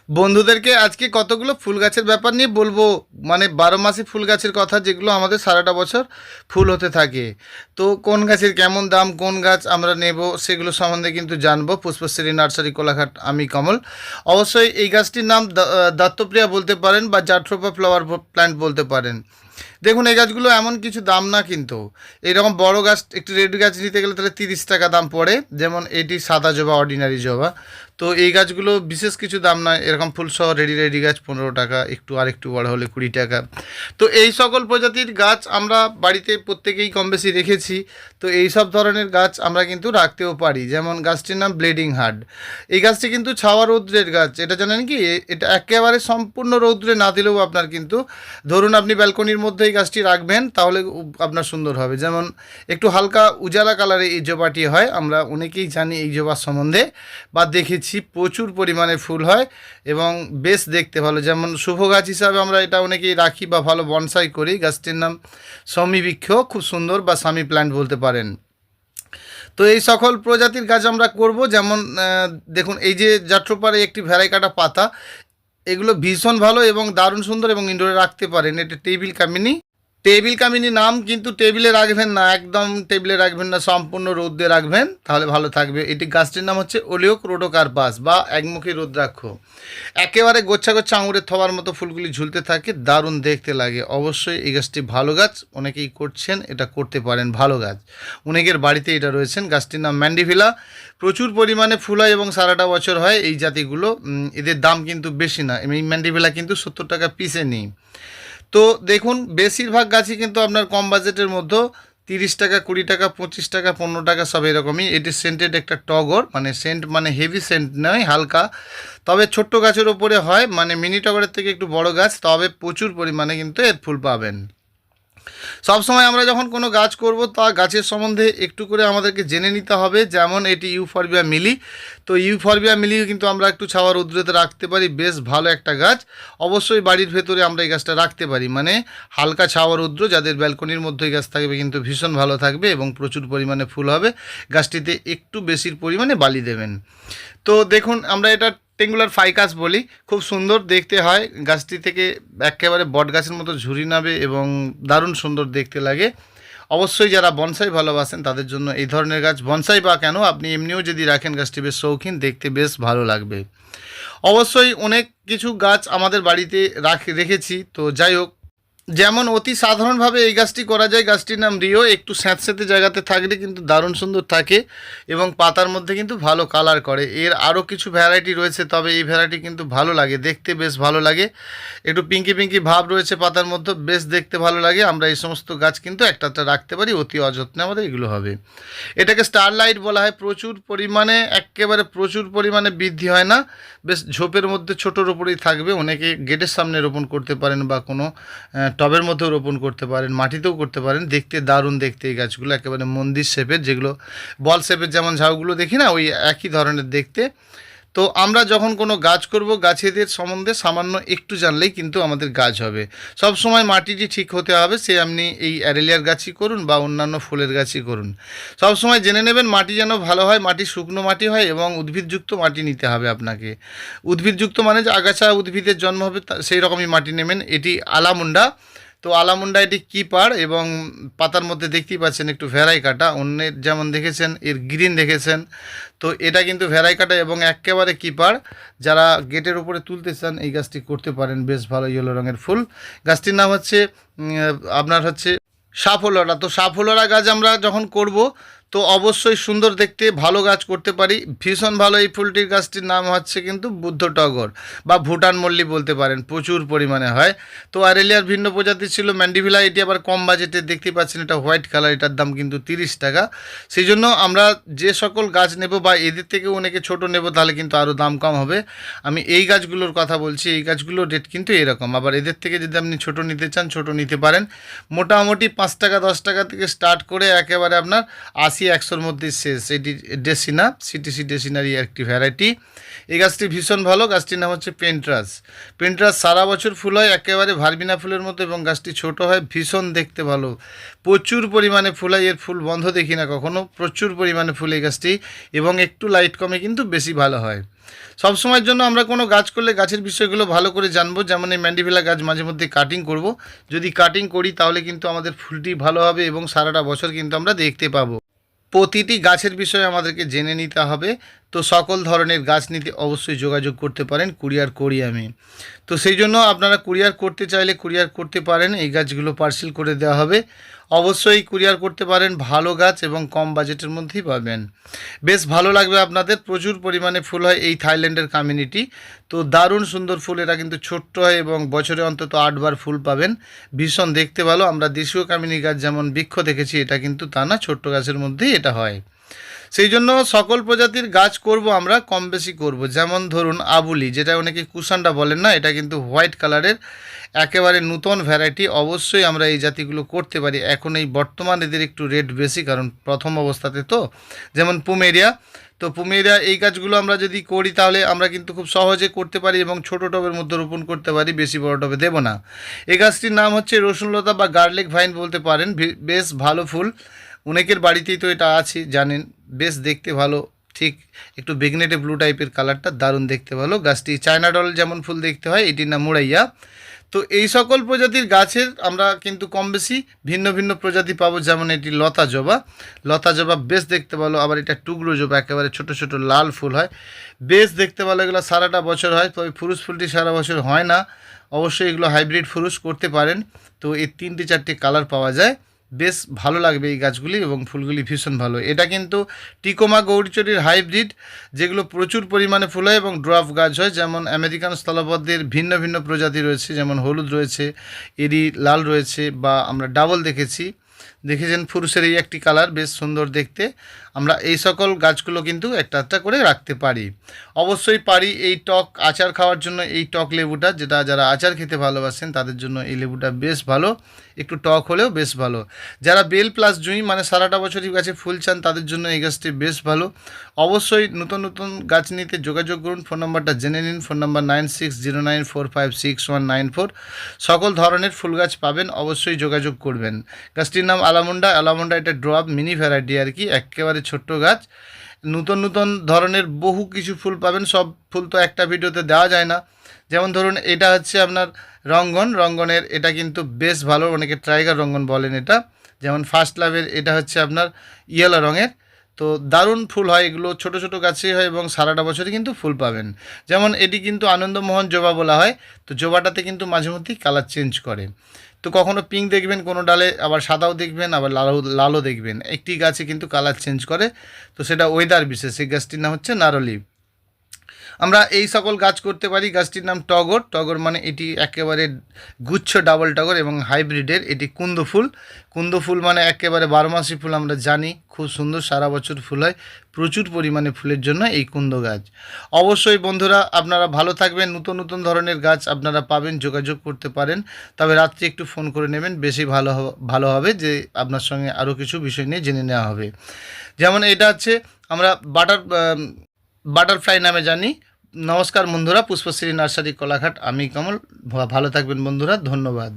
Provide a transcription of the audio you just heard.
বন্ধুদেরকে আজকে কতগুলো ফুল গাছের ব্যাপার নিয়ে বলবো, মানে 12 মাসি ফুল গাছের কথা, যেগুলো আমাদের সারাটা বছর ফুল হতে থাকে। তো কোন গাছের কেমন দাম, কোন গাছ আমরা নেব, সেগুলো সম্বন্ধে কিন্তু জানবো। পুষ্পশ্রী নার্সারি, কোলাঘাট, আমি কমল। অবশ্যই এই গাছটির নাম দত্তপ্রিয়া বলতে পারেন বা জাট্রোপা ফ্লাওয়ার প্ল্যান্ট বলতে পারেন। দেখুন, এই গাছগুলো এমন কিছু দাম না, কিন্তু এইরকম বড় গাছ, একটি রেড গাছ নিতে গেলে তাহলে 30 টাকা দাম পড়ে। যেমন এটি সাদা জবা, অর্ডিনারি জবা। তো এই গাছগুলো বিশেষ কিছু দাম নয়, এরকম ফুলসহ রেডি রেডি গাছ 15 টাকা, একটু বড় হলে 20 টাকা। তো এই সকল প্রজাতির গাছ আমরা বাড়িতে প্রত্যেকেই কম বেশি রেখেছি। তো এই সব ধরনের গাছ আমরা কিন্তু রাখতেও পারি। যেমন গাছটির নাম ব্লিডিং হার্ট। এই গাছটি কিন্তু ছাওয়া রৌদ্রের গাছ। এটা জানেন কি, এটা একেবারে সম্পূর্ণ রৌদ্রে না দিলেও আপনার কিন্তু, ধরুন আপনি ব্যালকনির মধ্যে এই গাছটি রাখবেন, তাহলে আপনার সুন্দর হবে। যেমন একটু হালকা উজালা কালারে এই জবাটি হয়, আমরা অনেকেই জানি এই জবার সম্বন্ধে বা দেখেছি। প্রচুর পরিমাণে ফুল হয় এবং বেশ দেখতে ভালো। যেমন শুভ গাছ হিসাবে আমরা এটা অনেকেই রাখি বা ভালো বনসাই করি। গাছটির নাম শমী বৃক্ষ, খুব সুন্দর, বা স্বামী প্ল্যান্ট বলতে পারেন। তো এই সকল প্রজাতির গাছ আমরা করব। যেমন দেখুন, এই যে জাট্রোপারে একটি ভ্যারাইকাটা পাতা, এগুলো ভীষণ ভালো এবং দারুণ সুন্দর, এবং ইনডোরে রাখতে পারেন। এটা টেবিল কামিনী। টেবিল কামিনী নাম, কিন্তু টেবিলে রাখবেন না, একদম টেবিলে রাখবেন না, সম্পূর্ণ রোদ্রে রাখবেন, তাহলে ভালো থাকবে। এটি গাছটির নাম হচ্ছে ওলিওক রোডোকার্পাস বা একমুখী রুদ্রাক্ষ। একেবারে গোচ্ছা গোচ্ছা আঙুরের থবার মতো ফুলগুলি ঝুলতে থাকে, দারুণ দেখতে লাগে। অবশ্যই এই গাছটি ভালো গাছ, অনেকেই করছেন, এটা করতে পারেন, ভালো গাছ। অনেকের বাড়িতে এটা রয়েছেন। গাছটির নাম ম্যান্ডিভিলা। প্রচুর পরিমাণে ফুল হয় এবং সারাটা বছর হয় এই জাতিগুলো। এদের দাম কিন্তু বেশি না। এই ম্যান্ডিভিলা কিন্তু 70 টাকা পিসে নিই। তো দেখুন, বেশিরভাগ গাছই কিন্তু আপনার কম বাজেটের মধ্যে 30 টাকা, 20 টাকা, 25 টাকা, 15 টাকা, সব এরকমই। এটি সেন্টেড একটা টগর, মানে সেন্ট, মানে হেভি সেন্ট নয়, হালকা। তবে ছোট্ট গাছের ওপরে হয়, মানে মিনি টগরের থেকে একটু বড় গাছ, তবে প্রচুর পরিমাণে কিন্তু এর ফুল পাবেন। সবসময় আমরা যখন কোনো গাছ করব, তা গাছের সম্বন্ধে একটু করে আমাদেরকে জেনে নিতে হবে। যেমন এটি ইউফরবিয়া মিলি। তো ইউফরবিয়া মিলি কিন্তু আমরা একটু ছাওয়া রৌদ্রতে রাখতে পারি, বেশ ভালো একটা গাছ। অবশ্যই বাড়ির ভেতরে আমরা এই গাছটা রাখতে পারি, মানে হালকা ছাওয়া রৌদ্র, যাদের ব্যালকনির মধ্যে এই গাছ থাকবে কিন্তু ভীষণ ভালো থাকবে এবং প্রচুর পরিমাণে ফুল হবে। গাছটিতে একটু বেশির পরিমাণে বালি দেবেন। তো দেখুন, আমরা এটা টেঙ্গুলার ফাইকাস বলি। খুব সুন্দর দেখতে হয়। গাছটি থেকে একেবারে বট গাছের মতো ঝুরি নাবে এবং দারুণ সুন্দর দেখতে লাগে। অবশ্যই যারা বনসাই ভালোবাসেন তাদের জন্য এই ধরনের গাছ, বনসাই বা কেন, আপনি এমনিও যদি রাখেন, গাছটি বেশ শৌখিন, দেখতে বেশ ভালো লাগবে। অবশ্যই অনেক কিছু গাছ আমাদের বাড়িতে রেখেছি। তো যাই হোক, যেমন অতি সাধারণভাবে এই গাছটি করা যায়। গাছটির নাম রিও। একটু স্যাঁতস্যাঁতে জায়গাতে থাকলে কিন্তু দারুণ সুন্দর থাকে এবং পাতার মধ্যে কিন্তু ভালো কালার করে। এর আরও কিছু ভ্যারাইটি রয়েছে, তবে এই ভ্যারাইটি কিন্তু ভালো লাগে দেখতে, বেশ ভালো লাগে। একটু পিঙ্কি পিঙ্কি ভাব রয়েছে পাতার মধ্যে, বেশ দেখতে ভালো লাগে। আমরা এই সমস্ত গাছ কিন্তু একটা একটা রাখতে পারি, অতি অযত্নে আমাদের এগুলো হবে। এটাকে স্টারলাইট বলা হয়। প্রচুর পরিমাণে, একেবারে প্রচুর পরিমাণে বৃদ্ধি হয় না, বেশ ঝোপের মধ্যে ছোটোর ওপরেই থাকবে। অনেকে গেটের সামনে রোপণ করতে পারেন বা কোনো টবের মধ্যেও রোপণ করতে পারেন, মাটিতেও করতে পারেন। দেখতে দারুণ দেখতে এই গাছগুলো, একেবারে মন্দির শেপের, যেগুলো বল শেপের যেমন ঝাউগুলো দেখি না, ওই একই ধরনের দেখতে। তো আমরা যখন কোনো গাছ করব, গাছেদের সম্বন্ধে সামান্য একটু জানলেই কিন্তু আমাদের গাছ হবে। সব সময় মাটিটি ঠিক হতে হবে, সে আপনি এই অ্যারেলিয়ার গাছই করুন বা অন্যান্য ফুলের গাছই করুন। সব সময় জেনে নেবেন মাটি যেন ভালো হয়, মাটি শুকনো মাটি হয় এবং উদ্ভিদযুক্ত মাটি নিতে হবে আপনাকে। উদ্ভিদযুক্ত মানে যে আগাছা উদ্ভিদের জন্ম হবে, সেই রকমই মাটি নেবেন। এটি আলামুন্ডা। তো আলামুন্ডা এটি কিপার, এবং পাতার মধ্যে দেখতেই পাচ্ছেন একটু ভ্যারাই কাটা। অন্যের যেমন দেখেছেন এর গ্রিন দেখেছেন, তো এটা কিন্তু ভ্যারাই কাটা এবং একেবারে কিপার। যারা গেটের উপরে তুলতে চান, এই গাছটি করতে পারেন, বেশ ভালো ইয়েলো রঙের ফুল। গাছটির নাম হচ্ছে আপনার হচ্ছে সাফলরা। তো সাফলরা গাছ আমরা যখন করব, তো অবশ্যই সুন্দর দেখতে ভালো গাছ করতে পারি, ভীষণ ভালো। এই ফুলটির গাছটির নাম হচ্ছে কিন্তু বুদ্ধ টগর বা ভুটান মল্লি বলতে পারেন, প্রচুর পরিমাণে হয়। তো আরেলিয়ার ভিন্ন প্রজাতি ছিল ম্যান্ডিভিলা। এটি আবার কম বাজেটে, দেখতে পাচ্ছেন এটা হোয়াইট কালার, এটার দাম কিন্তু 30 টাকা। সেই জন্য আমরা যে সকল গাছ নেব বা এদের থেকে অনেকে ছোট নেব, তাহলে কিন্তু আরও দাম কম হবে। আমি এই গাছগুলোর কথা বলছি, এই গাছগুলোর রেট কিন্তু এরকম। আবার এদের থেকে যদি আপনি ছোট নিতে চান, ছোট নিতে পারেন। মোটামুটি 5 টাকা 10 টাকা থেকে স্টার্ট করে একেবারে আপনার 80 80-100-র মধ্যে শেষ। এটি ডেসিনা, সিটিসি ডেসিনারই একটি ভ্যারাইটি। এই গাছটি ভীষণ ভালো। গাছটির নাম হচ্ছে পেন্ট্রাস। পেন্ট্রাস সারা বছর ফুল হয়, একেবারে ভার্বিনা ফুলের মতো, এবং গাছটি ছোট হয়, ভীষণ দেখতে ভালো, প্রচুর পরিমাণে ফুল হয়। এর ফুল বন্ধ দেখি না কখনো, প্রচুর পরিমাণে ফুল এই গাছটি, এবং একটু লাইট কমে কিন্তু বেশি ভালো হয়। সবসময়ের জন্য আমরা কোনো গাছ করলে গাছের বিষয়গুলো ভালো করে জানবো। যেমন এই ম্যান্ডিভিলা গাছ মাঝে মধ্যে কাটিং করব, যদি কাটিং করি তাহলে কিন্তু আমাদের ফুলটি ভালো হবে এবং সারাটা বছর কিন্তু আমরা দেখতে পাবো। প্রতিটি গাছের বিষয়ে আমাদেরকে জেনে নিতে হবে। তো সকল ধরনের গাছ নিতে অবশ্যই যোগাযোগ করতে পারেন, কুরিয়ার করি আমি। তো সেই জন্য আপনারা কুরিয়ার করতে চাইলে কুরিয়ার করতে পারেন, এই গাছগুলো পার্সেল করে দেওয়া হবে। অবশ্যই কুরিয়ার করতে পারেন, ভালো গাছ এবং কম বাজেটের মধ্যেই পাবেন। বেশ ভালো লাগবে আপনাদের। প্রচুর পরিমাণে ফুল হয় এই থাইল্যান্ডের কমিউনিটি। তো দারুণ সুন্দর ফুল, এরা কিন্তু ছোট্ট হয় এবং বছরে অন্তত 8বার ফুল পাবেন, ভীষণ দেখতে ভালো। আমরা দেশীয় কামিনী গাছ যেমন বৃক্ষ দেখেছি, এটা কিন্তু তা না, ছোট্ট গাছের মধ্যেই এটা হয়। সেই জন্য সকল প্রজাতির গাছ করব আমরা, কম বেশি করব। যেমন ধরুন আবুলি, যেটা অনেকে কুসান্ডা বলেন না, এটা কিন্তু হোয়াইট কালারের একেবারে নূতন ভ্যারাইটি। অবশ্যই আমরা এই জাতিগুলো করতে পারি। এখন এই বর্তমান এদের একটু রেট বেশি, কারণ প্রথম অবস্থাতে তো। যেমন পুমেরিয়া, তো পুমেরিয়া এই গাছগুলো আমরা যদি করি তাহলে আমরা কিন্তু খুব সহজে করতে পারি এবং ছোট টবের মধ্যে রোপণ করতে পারি, বেশি বড় টবে দেব না। এই গাছটির নাম হচ্ছে রসুনলতা বা গার্লিক ভাইন বলতে পারেন। বেশ ভালো ফুল, অনেকের বাড়িতেই তো এটা আছে জানেন। বেশ দেখতে ভালো, ঠিক একটু বেগনেটে ব্লু টাইপের কালারটা, দারুণ দেখতে ভালো। গাছটি চায়না ডল যেমন ফুল দেখতে হয়, এটির নাম মুড়াইয়া। তো এই সকল প্রজাতির গাছের আমরা কিন্তু কম বেশি ভিন্ন ভিন্ন প্রজাতি পাবো। যেমন এটি লতা জবা, লতা জবা বেশ দেখতে ভালো। আবার এটা টুকরো জবা, একেবারে ছোট ছোট লাল ফুল হয়, বেশ দেখতে ভালো। এগুলো সারাটা বছর হয়, তবে ফুরুস ফুলটি সারা বছর হয় না। অবশ্যই এগুলো হাইব্রিড ফুরুস করতে পারেন। তো এই 3-4টে কালার পাওয়া যায়, বেশ ভালো লাগবে এই গাছগুলি, এবং ফুলগুলি ভীষণ ভালো। এটা কিন্তু টিকোমা গৌরীচুরির হাইব্রিড, যেগুলো প্রচুর পরিমাণে ফুল হয় এবং ড্রাফ গাছ হয়। যেমন আমেরিকান স্থলপদ্মের ভিন্ন ভিন্ন প্রজাতি রয়েছে, যেমন হলুদ রয়েছে, এরি লাল রয়েছে, বা আমরা ডাবল দেখেছেন ফুরুসের এই একটি কালার, বেশ সুন্দর দেখতে। আমরা এই সকল গাছগুলো কিন্তু একটা একটা করে রাখতে পারি, অবশ্যই পারি। এই টক আচার খাওয়ার জন্য এই টক লেবুটা, যেটা যারা আচার খেতে ভালোবাসেন তাদের জন্য এই লেবুটা বেশ ভালো, একটু টক হলেও বেশ ভালো। যারা বেল প্লাস জুঁই মানে সারাটা বছরই গাছে ফুল চান তাদের জন্য এই গাছটি বেশ ভালো। অবশ্যই নতুন নতুন গাছ নিতে যোগাযোগ করুন। ফোন নাম্বারটা জেনে নিন, ফোন নাম্বার 9609456194। সকল ধরনের ফুল গাছ পাবেন, অবশ্যই যোগাযোগ করবেন। গাছটির নাম আলামুন্ডা। আলামুন্ডা এটা ড্রপ মিনি ভ্যারাইটি আর কি, একেবারে ছোট্ট গাছ। নতুন নতুন ধরনের বহু কিছু ফুল পাবেন, সব ফুল তো একটা ভিডিওতে দেওয়া যায় না। যেমন ধরুন এটা হচ্ছে আপনার রঙ্গনের, এটা কিন্তু বেশ ভালো, অনেকে টাইগার রঙ্গন বলেন এটা। যেমন ফার্স্ট লাভের এটা হচ্ছে আপনার ইয়েলো রঙের। তো দারুণ ফুল হয়, এগুলো ছোট ছোট গাছে হয় এবং সারাটা বছরই কিন্তু ফুল পাবেন। যেমন এটি কিন্তু আনন্দমোহন জবা বলা হয়। তো জবাটাতে কিন্তু মাঝে মধ্যেই কালার চেঞ্জ করে। তো কখনো পিঙ্ক দেখবেন কোনো ডালে, আবার সাদাও দেখবেন, আবার লালও দেখবেন। একটি গাছে কিন্তু কালার চেঞ্জ করে, তো সেটা ওয়েদার বিশেষ। এই গাছটির নাম হচ্ছে নারলি। আমরা এই সকল গাছ করতে পারি। গাছটির নাম টগর মানে এটি একেবারে গুচ্ছ ডাবল টগর এবং হাইব্রিডের। এটি কুন্দ ফুল মানে একেবারে 12 মাসি ফুল, আমরা জানি খুব সুন্দর, সারা বছর ফুল হয়, প্রচুর পরিমাণে ফুলের জন্য এই কুন্দ গাছ। অবশ্যই বন্ধুরা আপনারা ভালো থাকবেন, নতুন নতুন ধরনের গাছ আপনারা পাবেন, যোগাযোগ করতে পারেন। তবে রাত্রে একটু ফোন করে নেবেন, বেশি ভালো হবে, যে আপনার সঙ্গে আরও কিছু বিষয় নিয়ে জেনে নেওয়া হবে। যেমন এটা হচ্ছে আমরা বাটারফ্লাই নামে জানি। নমস্কার বন্ধুরা, পুষ্পশ্রী নার্সারি কোলাঘাট, আমি কমল। ভালো থাকবেন বন্ধুরা, ধন্যবাদ।